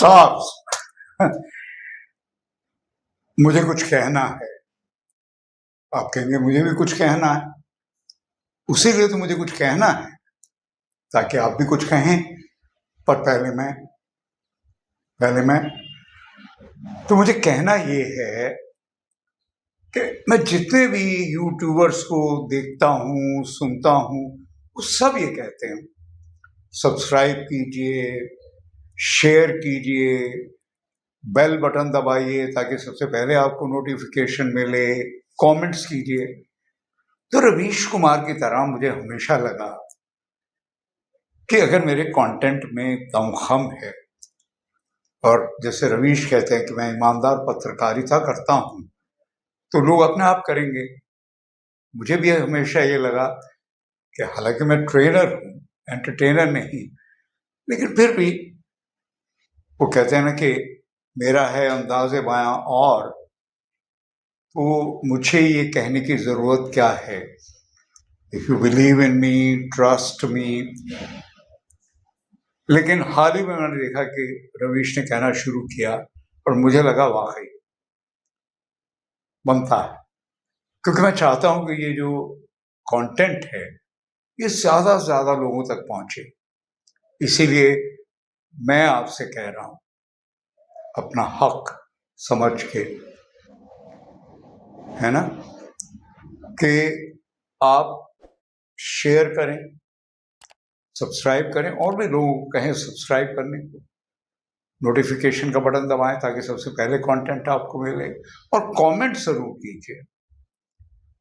साहब मुझे कुछ कहना है। आप कहेंगे मुझे भी कुछ कहना है, उसीलिए तो मुझे कुछ कहना है ताकि आप भी कुछ कहें। पर पहले मैं तो मुझे कहना ये है कि मैं जितने भी यूट्यूबर्स को देखता हूँ, सुनता हूँ, वो सब ये कहते हैं सब्सक्राइब कीजिए, शेयर कीजिए, बेल बटन दबाइए ताकि सबसे पहले आपको नोटिफिकेशन मिले, कमेंट्स कीजिए। तो रवीश कुमार की तरह मुझे हमेशा लगा कि अगर मेरे कंटेंट में दमखम है, और जैसे रवीश कहते हैं कि मैं ईमानदार पत्रकारिता करता हूं, तो लोग अपने आप करेंगे। मुझे भी हमेशा ये लगा कि हालांकि मैं ट्रेनर हूं, एंटरटेनर नहीं, लेकिन फिर भी वो कहते हैं ना कि मेरा है अंदाज़े बयां, और तो मुझे ये कहने की ज़रूरत क्या है, if you believe in me, trust me. लेकिन हाल ही में मैंने देखा कि रवीश ने कहना शुरू किया और मुझे लगा वाकई बनता है, क्योंकि मैं चाहता हूं कि ये जो कंटेंट है ये ज़्यादा से ज़्यादा लोगों तक पहुंचे। इसीलिए मैं आपसे कह रहा हूं, अपना हक समझ के, है ना, कि आप शेयर करें, सब्सक्राइब करें, और भी लोगों को कहें सब्सक्राइब करने को, नोटिफिकेशन का बटन दबाएं ताकि सबसे पहले कंटेंट आपको मिले, और कमेंट जरूर कीजिए।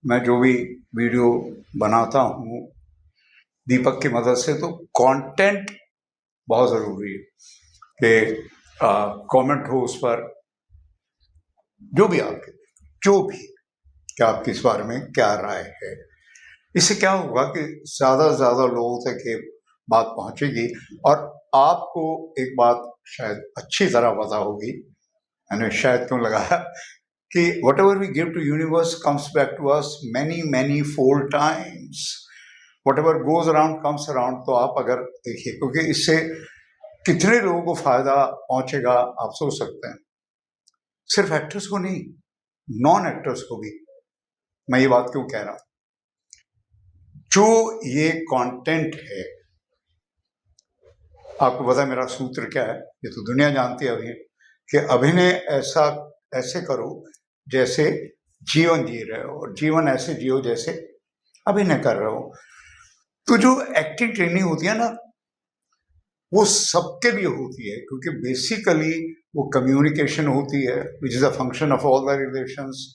मैं जो भी वीडियो बनाता हूँ दीपक की मदद से, तो कंटेंट बहुत ज़रूरी है कि कमेंट हो उस पर, जो भी कि आपकी इस बारे में क्या राय है। इससे क्या होगा कि ज़्यादा से ज़्यादा लोगों तक ये बात पहुंचेगी। और आपको एक बात शायद अच्छी तरह पता होगी, मैंने शायद क्यों लगाया, कि whatever we give to universe comes back to us many fold times. Whatever goes around comes around। तो आप अगर देखिए, क्योंकि इससे कितने लोगों को फायदा पहुंचेगा आप सोच सकते हैं। सिर्फ एक्टर्स को नहीं, नॉन एक्टर्स को भी। मैं ये बात क्यों कह रहा हूं, जो ये कंटेंट है, आपको पता है मेरा सूत्र क्या है, ये तो दुनिया जानती है अभी, कि अभिनय ऐसे करो जैसे जीवन जी रहे हो, और जीवन ऐसे जियो जैसे अभिनय कर रहे हो। तो जो एक्टिंग ट्रेनिंग होती है ना, वो सबके लिए होती है, क्योंकि बेसिकली वो कम्युनिकेशन होती है, which is a function of all the relations.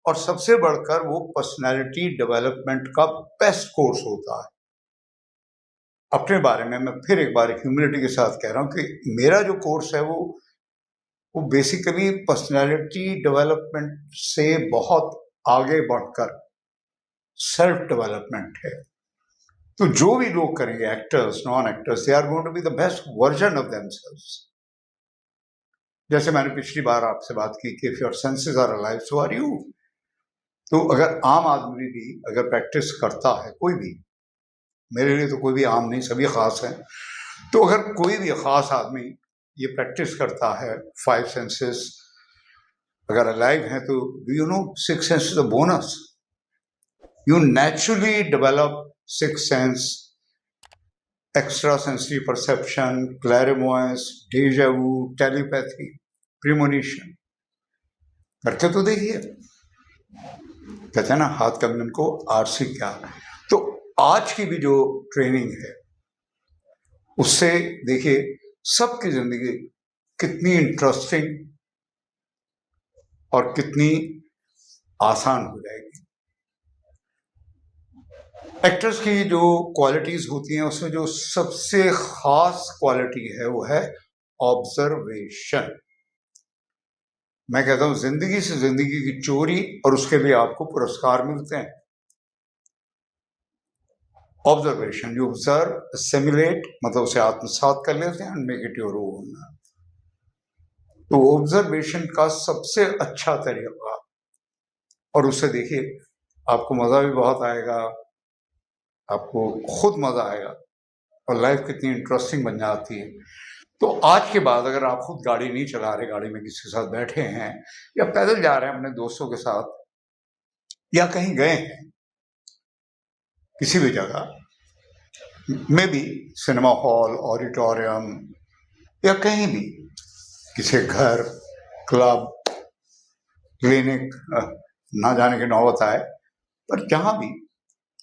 और सबसे बढ़कर वो पर्सनैलिटी डेवलपमेंट का बेस्ट कोर्स होता है। अपने बारे में मैं फिर एक बार ह्यूमिलिटी के साथ कह रहा हूं कि मेरा जो कोर्स है वो बेसिकली पर्सनैलिटी डेवलपमेंट से बहुत आगे बढ़कर सेल्फ डेवलपमेंट है। तो जो भी लोग करेंगे, actors, non actors, they are going to be the best version of themselves. जैसे मैंने पिछली बार आपसे बात की कि if your senses are alive, so are you. तो अगर आम आदमी भी अगर प्रैक्टिस करता है, कोई भी, मेरे लिए तो कोई भी आम नहीं, सभी खास हैं, तो अगर कोई भी खास आदमी ये प्रैक्टिस करता है, 5 सेंसेस अगर अलाइव हैं, तो do you know 6 senses a bonus. You naturally develop 6 sense, extra sensory perception, clairvoyance, deja vu, telepathy, premonition. करके तो देखिए, कहते हैं ना हाथ कंगन को आरसी क्या। तो आज की भी जो ट्रेनिंग है उससे देखिए सबकी जिंदगी कितनी इंटरेस्टिंग और कितनी आसान हो जाएगी। एक्टर्स की जो क्वालिटीज होती हैं उसमें जो सबसे खास क्वालिटी है वो है ऑब्जर्वेशन। मैं कहता हूं जिंदगी से जिंदगी की चोरी, और उसके लिए आपको पुरस्कार मिलते हैं। ऑब्जर्वेशन, यू ऑब्जर्व, सिमुलेट, मतलब उसे आत्मसात कर लेते हैं, and make it your own. तो ऑब्जर्वेशन का सबसे अच्छा तरीका, और उससे देखिए आपको मजा भी बहुत आएगा, आपको खुद मजा आएगा, और लाइफ कितनी इंटरेस्टिंग बन जाती है। तो आज के बाद अगर आप खुद गाड़ी नहीं चला रहे, गाड़ी में किसी के साथ बैठे हैं या पैदल जा रहे हैं अपने दोस्तों के साथ या कहीं गए हैं किसी भी जगह में भी, सिनेमा हॉल, ऑडिटोरियम या कहीं भी, किसी घर, क्लब, क्लिनिक, ना जाने की नौबत आए, पर जहां भी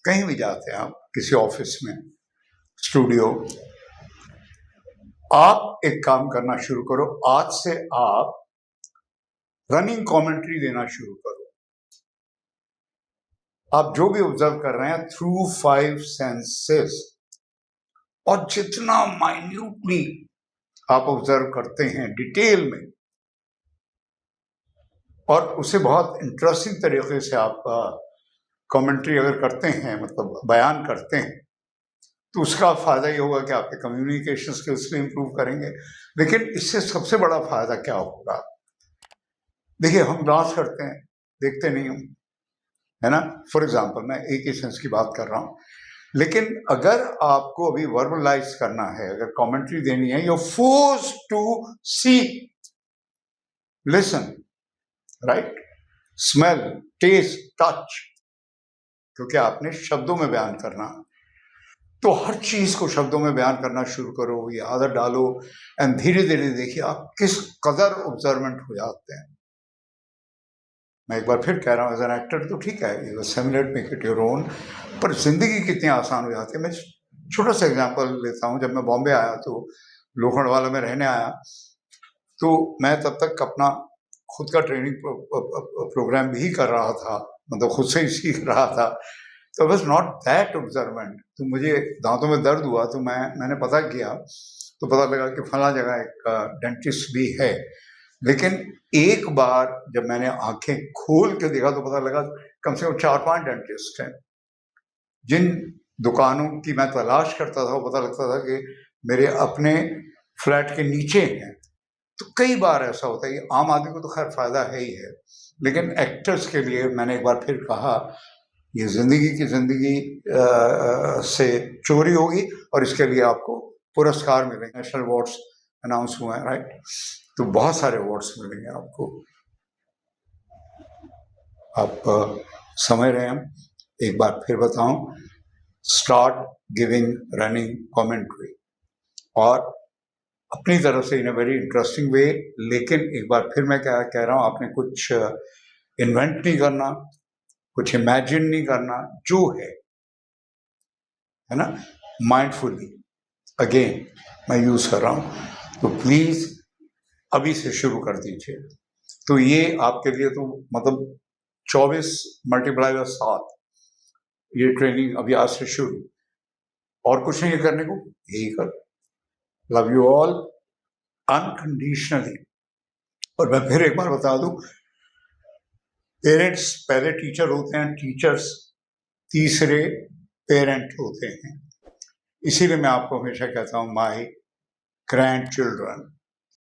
कहीं भी जाते हैं आप, किसी ऑफिस में, स्टूडियो, आप एक काम करना शुरू करो। आज से आप रनिंग कमेंट्री देना शुरू करो। आप जो भी ऑब्जर्व कर रहे हैं थ्रू 5 सेंसेस, और जितना माइन्यूटली आप ऑब्जर्व करते हैं डिटेल में, और उसे बहुत इंटरेस्टिंग तरीके से आप कमेंट्री अगर करते हैं, मतलब बयान करते हैं, तो उसका फायदा ये होगा कि आपके कम्युनिकेशन स्किल्स भी इंप्रूव करेंगे। लेकिन इससे सबसे बड़ा फायदा क्या होगा? देखिए, हम डांस करते हैं, देखते नहीं हम, है ना? फॉर एग्जाम्पल, मैं एक ही सेंस की बात कर रहा हूं, लेकिन अगर आपको अभी वर्बलाइज करना है, अगर कमेंट्री देनी है, you force to see, listen, right, smell, taste, touch, क्योंकि आपने शब्दों में बयान करना। तो हर चीज को शब्दों में बयान करना शुरू करो, ये आदत डालो, एंड धीरे धीरे देखिए आप किस कदर ऑब्जर्वेंट हो जाते हैं। मैं एक बार फिर कह रहा हूँ, एज एन एक्टर तो ठीक है, you simulate, make it your own, पर जिंदगी कितनी आसान हो जाती है। मैं छोटा सा एग्जांपल लेता हूँ। जब मैं बॉम्बे आया तो लोखंडवाला में रहने आया, तो मैं तब तक अपना खुद का ट्रेनिंग प्रोग्राम भी कर रहा था, मतलब खुद से ही सीख रहा था। तो वॉज नॉट दैट ऑब्जर्वेंट। तो मुझे दांतों में दर्द हुआ, तो मैंने पता किया, तो पता लगा कि फला जगह एक डेंटिस्ट भी है। लेकिन एक बार जब मैंने आंखें खोल के देखा तो पता लगा कम से कम 4-5 डेंटिस्ट हैं। जिन दुकानों की मैं तलाश करता था, वो पता लगता था कि मेरे अपने फ्लैट के नीचे हैं। तो कई बार ऐसा होता है। आम आदमी को तो खैर फायदा है ही है, लेकिन एक्टर्स के लिए मैंने एक बार फिर कहा, ये जिंदगी से चोरी होगी, और इसके लिए आपको पुरस्कार मिलेंगे। नेशनल अवार्ड्स अनाउंस हुए हैं, राइट? तो बहुत सारे अवार्ड्स मिलेंगे आपको। आप समझ रहे हैं? हम एक बार फिर बताऊं, स्टार्ट गिविंग रनिंग कमेंट्री, और अपनी तरफ से इन अ वेरी इंटरेस्टिंग वे। लेकिन एक बार फिर मैं क्या कह रहा हूं, आपने कुछ इन्वेंट नहीं करना, कुछ इमेजिन नहीं करना, जो है ना, माइंडफुली अगेन मैं यूज कर रहा हूं। तो प्लीज अभी से शुरू कर दीजिए। तो ये आपके लिए तो मतलब 24 मल्टीप्लाई बाय 7, ये ट्रेनिंग अभी आज से शुरू, और कुछ नहीं करने को, यही कर। Love you all unconditionally. और मैं फिर एक बार बता दूं, पेरेंट्स पहले टीचर होते हैं, टीचर्स तीसरे पेरेंट होते हैं। इसीलिए मैं आपको हमेशा कहता हूं, माय ग्रैंड चिल्ड्रन।